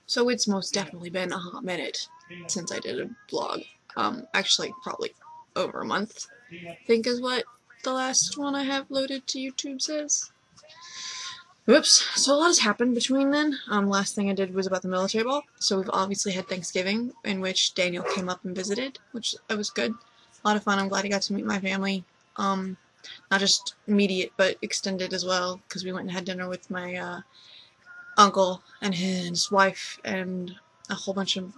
So it's most definitely been a hot minute since I did a vlog. Actually, probably over a month, I think is what the last one I have loaded to YouTube says. Whoops. So a lot has happened between then. Last thing I did was about the military ball. So we've obviously had Thanksgiving, in which Daniel came up and visited, which was good. A lot of fun. I'm glad he got to meet my family. Not just immediate, but extended as well, because we went and had dinner with my uncle and his wife, and a whole bunch of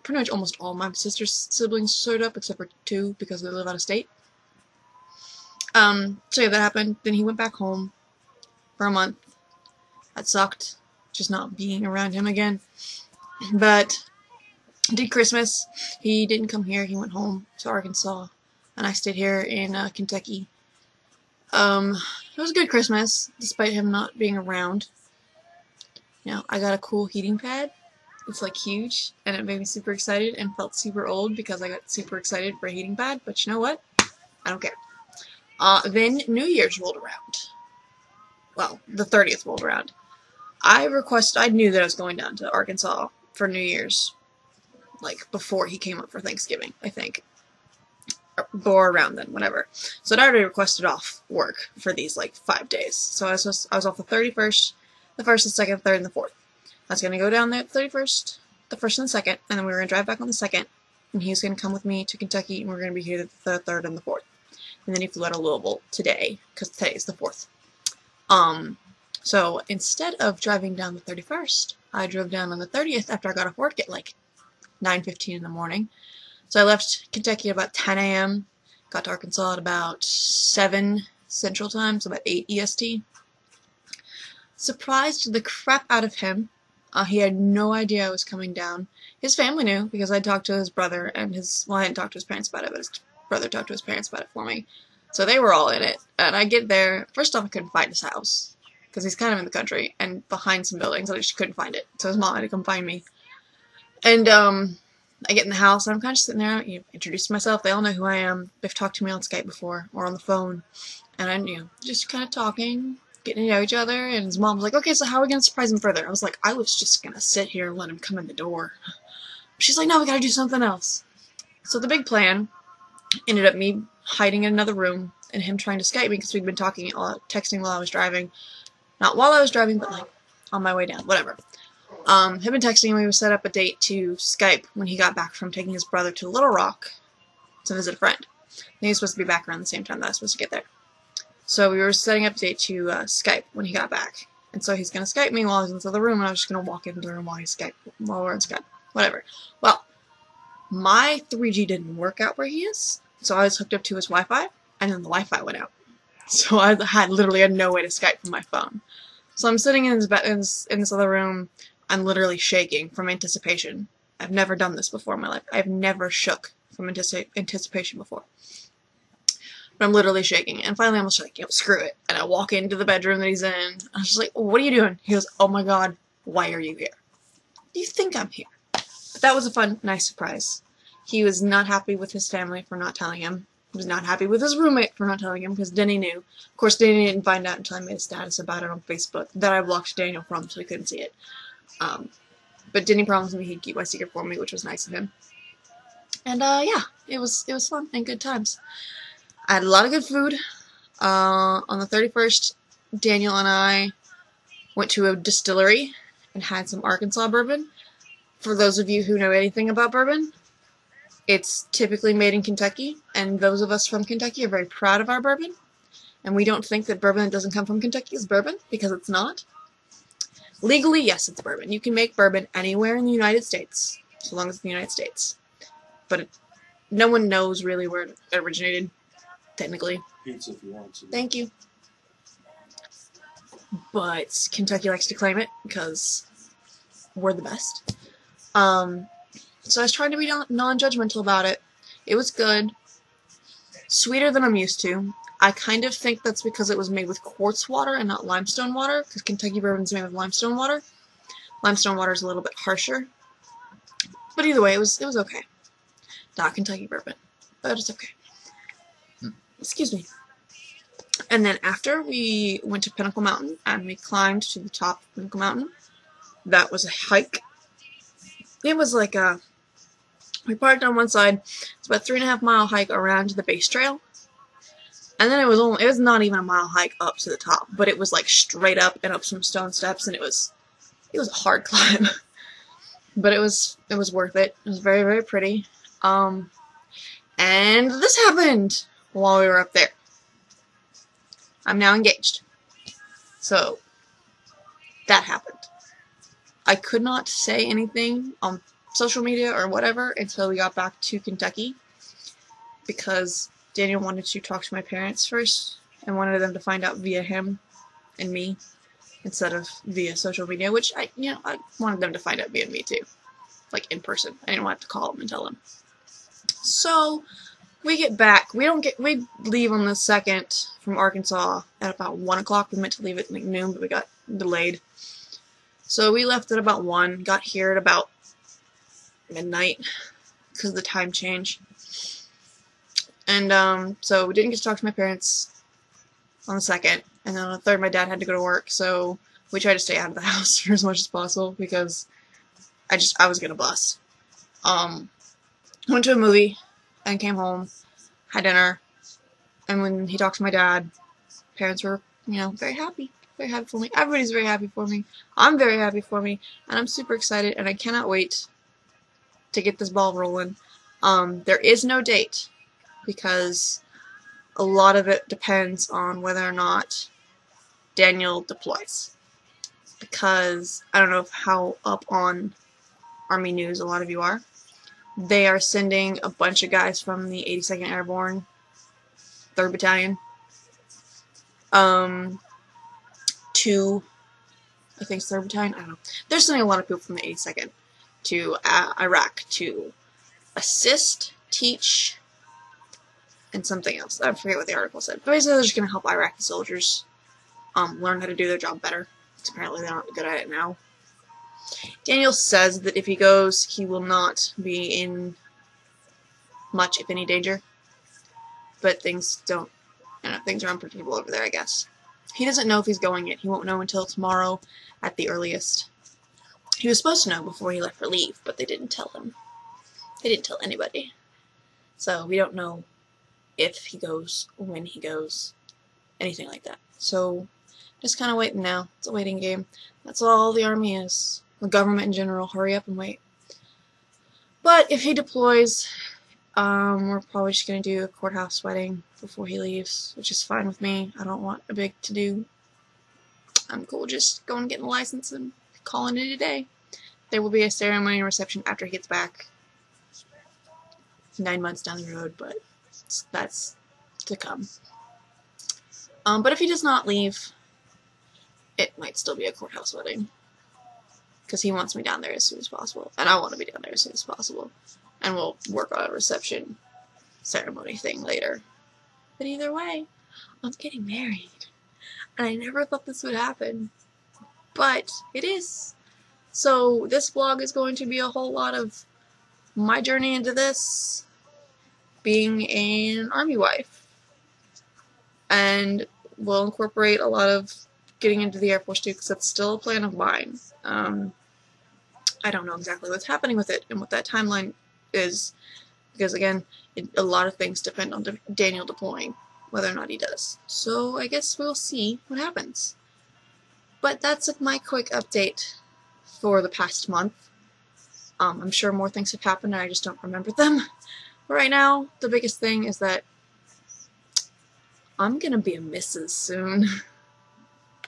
pretty much almost all my sister's siblings showed up, except for 2 because they live out of state. So yeah, that happened. Then he went back home for a month. That sucked, just not being around him again. But did Christmas. He didn't come here. He went home to Arkansas, and I stayed here in Kentucky. It was a good Christmas, despite him not being around. You know, I got a cool heating pad. It's like huge, and it made me super excited and felt super old because I got super excited for a heating pad, but you know what? I don't care. Then New Year's rolled around. Well, the 30th rolled around. I knew that I was going down to Arkansas for New Year's, like, before he came up for Thanksgiving, I think. Or around then, whatever. So I'd already requested off work for these, like, 5 days. So I was off the 31st, the 1st, the 2nd, 3rd, and the 4th. I was going to go down there the 31st, the 1st, and the 2nd, and then we were going to drive back on the 2nd, and he was going to come with me to Kentucky, and we were going to be here the 3rd and the 4th. And then he flew out of Louisville today, because today's the 4th. So instead of driving down the 31st, I drove down on the 30th after I got off work at like 9:15 in the morning. So I left Kentucky at about 10 a.m., got to Arkansas at about 7 Central Time, so about 8 EST. Surprised the crap out of him. He had no idea I was coming down. His family knew, because I talked to his brother and well, I hadn't talked to his parents about it, but his brother talked to his parents about it for me. So they were all in it. And I get there, first off I couldn't find his house, because he's kind of in the country, and behind some buildings, and I just couldn't find it. So his mom had to come find me. And, I get in the house, and I'm kind of just sitting there, introduced myself, they all know who I am, they've talked to me on Skype before, or on the phone, and I'm, just kind of talking, getting to know each other, and his mom was like, okay, so how are we going to surprise him further? I was like, I was just going to sit here and let him come in the door. She's like, no, we gotta do something else. So the big plan ended up me hiding in another room, and him trying to Skype me, because we'd been texting while I was driving. Not while I was driving, but like, on my way down, whatever. Him been texting, and we would set up a date to Skype when he got back from taking his brother to Little Rock to visit a friend. And he was supposed to be back around the same time that I was supposed to get there. So we were setting up a date to Skype when he got back. And so he's going to Skype me while he's in the other room, and I was just going to walk into the room while we're on Skype. Whatever. Well, my 3G didn't work out where he is, so I was hooked up to his Wi-Fi, and then the Wi-Fi went out. So I literally had no way to Skype from my phone. So I'm sitting in this other room. I'm literally shaking from anticipation. I've never done this before in my life. I've never shook from anticipation before. But I'm literally shaking. And finally I'm just like, screw it. And I walk into the bedroom that he's in. I was just like, what are you doing? He goes, oh my god, why are you here? Do you think I'm here? But that was a fun, nice surprise. He was not happy with his family for not telling him. He was not happy with his roommate for not telling him, because Denny knew. Of course, Denny didn't find out until I made a status about it on Facebook that I blocked Daniel from, so he couldn't see it. But Denny promised me he'd keep my secret for me, which was nice of him. And, yeah, it was fun and good times. I had a lot of good food. On the 31st, Daniel and I went to a distillery and had some Arkansas bourbon. For those of you who know anything about bourbon, it's typically made in Kentucky, and those of us from Kentucky are very proud of our bourbon. And we don't think that bourbon that doesn't come from Kentucky is bourbon, because it's not. Legally, yes, it's bourbon. You can make bourbon anywhere in the United States, so long as it's in the United States. But no one knows really where it originated, technically. Pizza if you want to. Thank you. But Kentucky likes to claim it, because we're the best. So I was trying to be non-judgmental about it. It was good. Sweeter than I'm used to. I kind of think that's because it was made with quartz water and not limestone water, because Kentucky bourbon's made with limestone water. Limestone water is a little bit harsher. But either way, it was okay. Not Kentucky bourbon, but it's okay. Excuse me. And then after, we went to Pinnacle Mountain, and we climbed to the top of Pinnacle Mountain. That was a hike. it was like we parked on one side. It's about a 3.5 mile hike around to the base trail. And then it was not even a mile hike up to the top, but it was like straight up and up some stone steps, and it was a hard climb. But it was worth it. It was very, very pretty. And this happened while we were up there. I'm now engaged. So that happened. I could not say anything on social media or whatever until we got back to Kentucky, because Daniel wanted to talk to my parents first and wanted them to find out via him and me instead of via social media, which I wanted them to find out via me too, like in person. I didn't want to call them and tell them. So we get back. We leave on the 2nd from Arkansas at about 1 o'clock. We meant to leave at like noon, but we got delayed. So we left at about 1, got here at about midnight because of the time change. And so we didn't get to talk to my parents on the 2nd, and then on the 3rd my dad had to go to work, so we tried to stay out of the house for as much as possible because I was gonna bust. Went to a movie and came home, had dinner, and when he talked to my dad, parents were, very happy for me. Everybody's very happy for me. I'm very happy for me, and I'm super excited, and I cannot wait to get this ball rolling. There is no date, because a lot of it depends on whether or not Daniel deploys. Because I don't know how up on Army news a lot of you are. They are sending a bunch of guys from the 82nd Airborne, 3rd Battalion, to, I think it's 3rd Battalion, I don't know. They're sending a lot of people from the 82nd to Iraq to assist, teach, and something else. I forget what the article said. But basically, they're just going to help Iraqi soldiers learn how to do their job better, because apparently they're not good at it now. Daniel says that if he goes, he will not be in much, if any, danger. But things are unpredictable over there, I guess. He doesn't know if he's going yet. He won't know until tomorrow at the earliest. He was supposed to know before he left for leave, but they didn't tell him. They didn't tell anybody. So we don't know if he goes, when he goes, anything like that. So just kind of waiting now. It's a waiting game. That's all the Army is. The government in general. Hurry up and wait. But if he deploys, we're probably just going to do a courthouse wedding before he leaves, which is fine with me. I don't want a big to-do. I'm cool just going and getting a license and calling it a day. There will be a ceremony and reception after he gets back. 9 months down the road, but that's to come. But if he does not leave, it might still be a courthouse wedding. Because he wants me down there as soon as possible. And I want to be down there as soon as possible. And we'll work on a reception ceremony thing later. But either way, I'm getting married. And I never thought this would happen. But it is. So this vlog is going to be a whole lot of my journey into this, being an Army wife. And we'll incorporate a lot of getting into the Air Force too, because that's still a plan of mine. I don't know exactly what's happening with it and what that timeline is, because again, a lot of things depend on Daniel deploying, whether or not he does. So I guess we'll see what happens. But that's my quick update for the past month. I'm sure more things have happened and I just don't remember them. But right now, the biggest thing is that I'm gonna be a Mrs. soon.